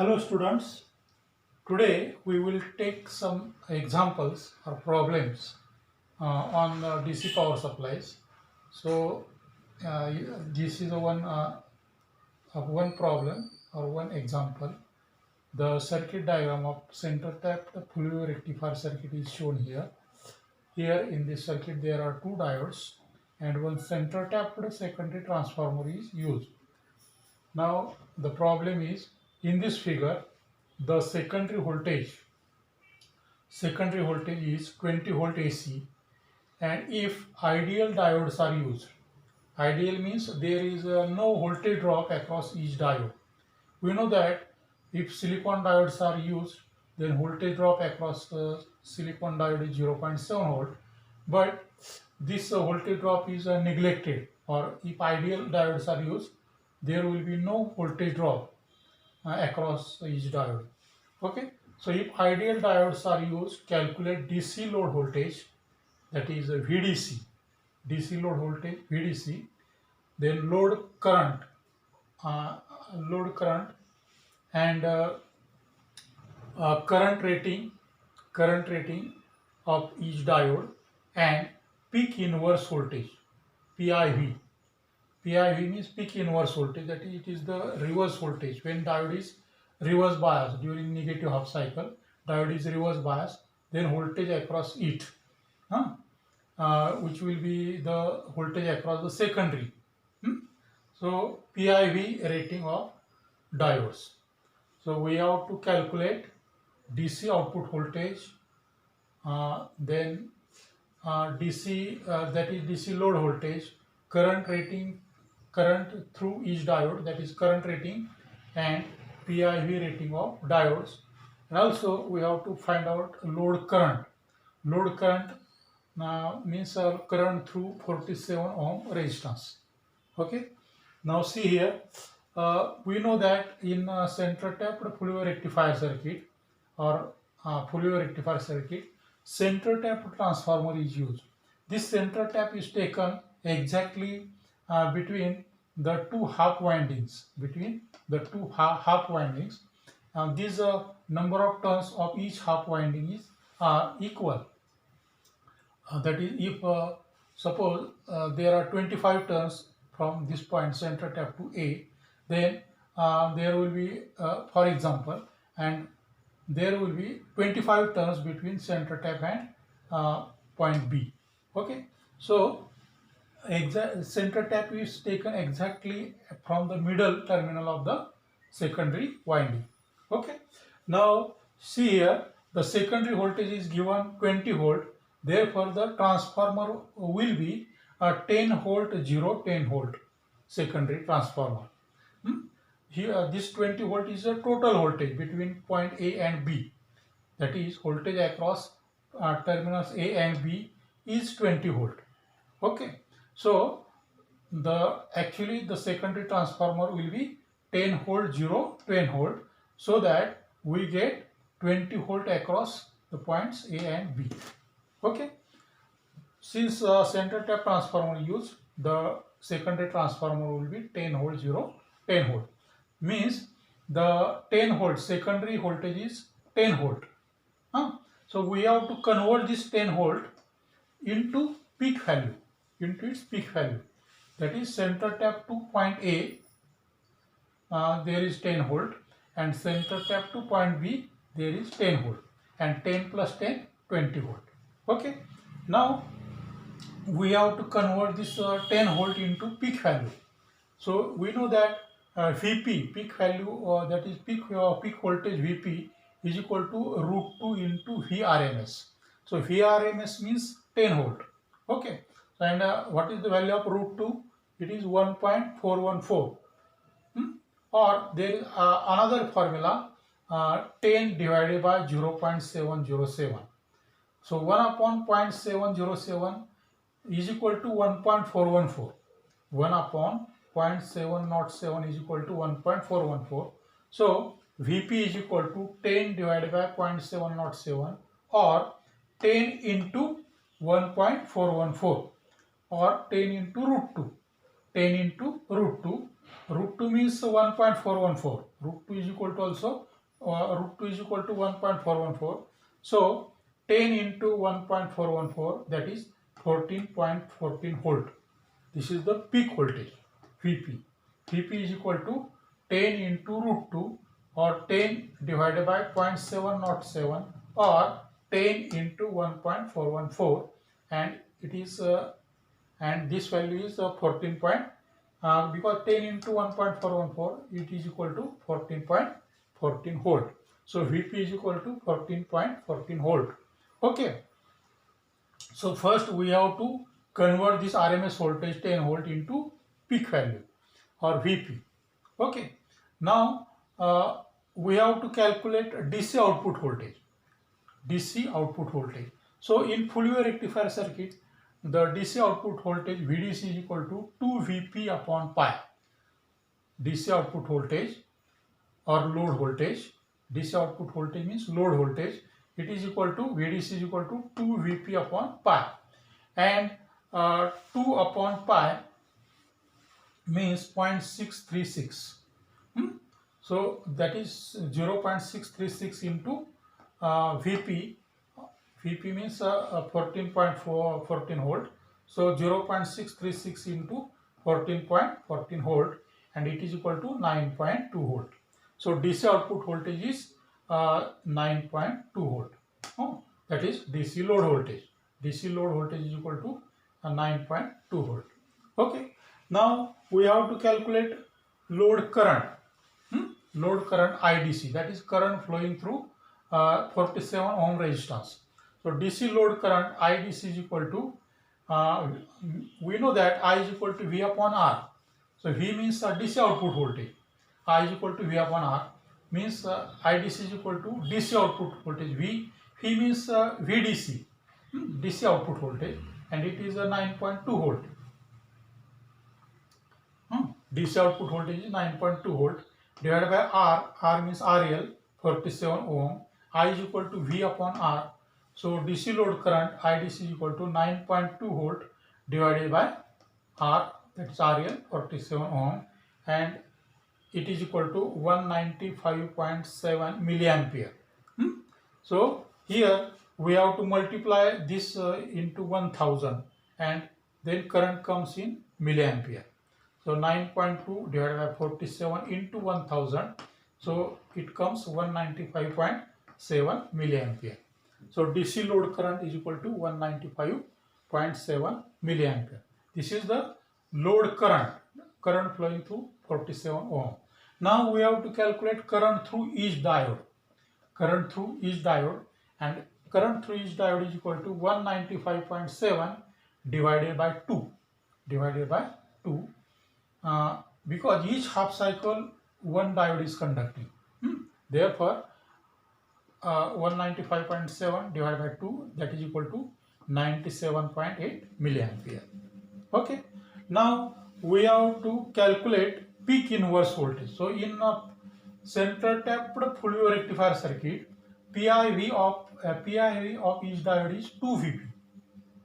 Hello students, today we will take some examples or problems on DC power supplies. So this is one problem or one example. The circuit diagram of center tapped Fulvio rectifier circuit is shown here. Here in this circuit there are two diodes and one center tapped secondary transformer is used. Now the problem is in this figure the secondary voltage is 20 volt AC, and if ideal diodes are used, ideal means there is no voltage drop across each diode. We know that if silicon diodes are used, then voltage drop across the silicon diode is 0.7 volt, but this voltage drop is neglected, or if ideal diodes are used, there will be no voltage drop across each diode. Okay, so if ideal diodes are used, calculate DC load voltage, that is VDC, DC load voltage VDC, then uh, load current, and current rating of each diode, and peak inverse voltage, PIV. PIV means peak inverse voltage, that is, it is the reverse voltage. When diode is reverse bias during negative half cycle, diode is reverse bias, then voltage across it, which will be the voltage across the secondary. So PIV rating of diodes. So we have to calculate DC output voltage, then DC, that is DC load voltage, current rating, current through each diode, that is current rating, and PIV rating of diodes. And also we have to find out load current. Load current means current through 47 ohm resistance. Okay. Now see here, we know that in center tapped Fulvio rectifier circuit or Fulvio rectifier circuit, center tap transformer is used. This center tap is taken exactly between the two half windings. Between the two half windings, these number of turns of each half winding is equal. That is, if suppose there are 25 turns from this point center tap to A, then there will be, for example, and there will be 25 turns between center tap and point B. Okay, so center tap is taken exactly from the middle terminal of the secondary winding. Okay, now see here, the secondary voltage is given 20 volt, therefore the transformer will be a 10 volt 0 10 volt secondary transformer. Here this 20 volt is a total voltage between point A and B, that is voltage across terminals A and B is 20 volt. Okay, so actually the secondary transformer will be 10 volt 0 10 volt, so that we get 20 volt across the points A and B. Okay, since center tap transformer used, the secondary transformer will be 10 volt 0 10 volt, means the 10 volt secondary voltage is 10 volt. So we have to convert this 10 volt into peak value, into its peak value. That is center tap to point A, there is 10 volt, and center tap to point B, there is 10 volt, and 10 plus 10, 20 volt. Okay, now we have to convert this 10 volt into peak value. So we know that Vp, peak value, that is peak voltage Vp is equal to root 2 into Vrms. So Vrms means 10 volt. Okay, and what is the value of root 2? It is 1.414. Or there is another formula, 10 divided by 0.707. So 1 upon 0.707 is equal to 1.414. 1 upon 0.707 is equal to 1.414. So Vp is equal to 10 divided by 0.707, or 10 into 1.414, or 10 into root 2. 10 into root 2. Root 2 means 1.414. Root 2 is equal to also root 2 is equal to 1.414. So 10 into 1.414, that is 14.14 volt. This is the peak voltage, Vp. Vp is equal to 10 into root 2 or 10 divided by 0.707 or 10 into 1.414, and it is and this value is 14 point, because 10 into 1.414, it is equal to 14.14 volt. So Vp is equal to 14.14 volt. Okay. So first we have to convert this RMS voltage 10 volt into peak value or Vp. Okay. Now we have to calculate DC output voltage. DC output voltage. So in full wave rectifier circuit, the DC output voltage VDC is equal to 2 Vp upon pi. DC output voltage or load voltage. DC output voltage means load voltage. It is equal to VDC is equal to 2 Vp upon pi, and 2 upon pi means 0.636. So that is 0.636 into Vp. Vp means 14.14 volt. So 0.636 into 14.14 volt, and it is equal to 9.2 volt. So DC output voltage is 9.2 volt. That is DC load voltage. DC load voltage is equal to 9.2 volt. Okay. Now we have to calculate load current. Load current IDC, that is current flowing through 47 ohm resistance. So DC load current IDC is equal to, we know that I is equal to V upon R. So V means DC output voltage. I is equal to V upon R means IDC is equal to DC output voltage. V means VDC, DC output voltage, and it is 9.2 volt. DC output voltage is 9.2 volt divided by R means RL 47 ohm. I is equal to V upon R. So DC load current IDC is equal to 9.2 volt divided by R, that is RL 47 ohm, and it is equal to 195.7 milliampere. So here we have to multiply this into 1000, and then current comes in milliampere. So 9.2 divided by 47 into 1000, so it comes 195.7 milliampere. So DC load current is equal to 195.7 milliampere. This is the load current flowing through 47 ohm. Now we have to calculate current through each diode. Current through each diode, and current through each diode is equal to 195.7 divided by 2. Because each half cycle one diode is conducting. Therefore 195.7 divided by 2, that is equal to 97.8 milliampere. Okay. Now we have to calculate peak inverse voltage. So in a center tapped full wave rectifier circuit, PIV of each diode is 2 Vp.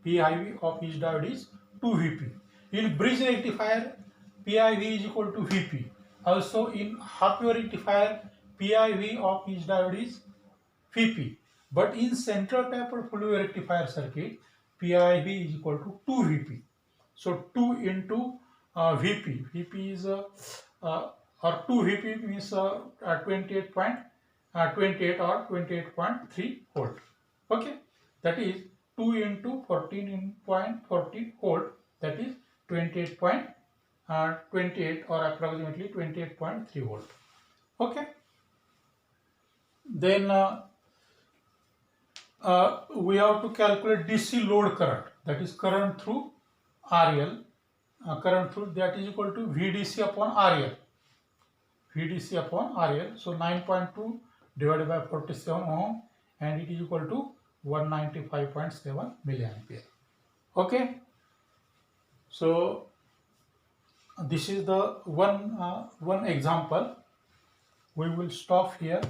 PIV of each diode is 2 Vp. In bridge rectifier, PIV is equal to Vp. Also in half wave rectifier, PIV of each diode is Vp. But in central tapped full wave rectifier circuit, PIV is equal to 2 Vp. So 2 into Vp. Vp is or 2 Vp means 28 or 28.3 volt. Okay, that is 2 into 14.14 volt, that is 28 or approximately 28.3 volt. Okay. Then we have to calculate DC load current, that is current through RL. Current through, that is equal to VDC upon RL. VDC upon RL. So 9.2 divided by 47 ohm, and it is equal to 195.7 milliampere. Okay. So this is the one example. We will stop here.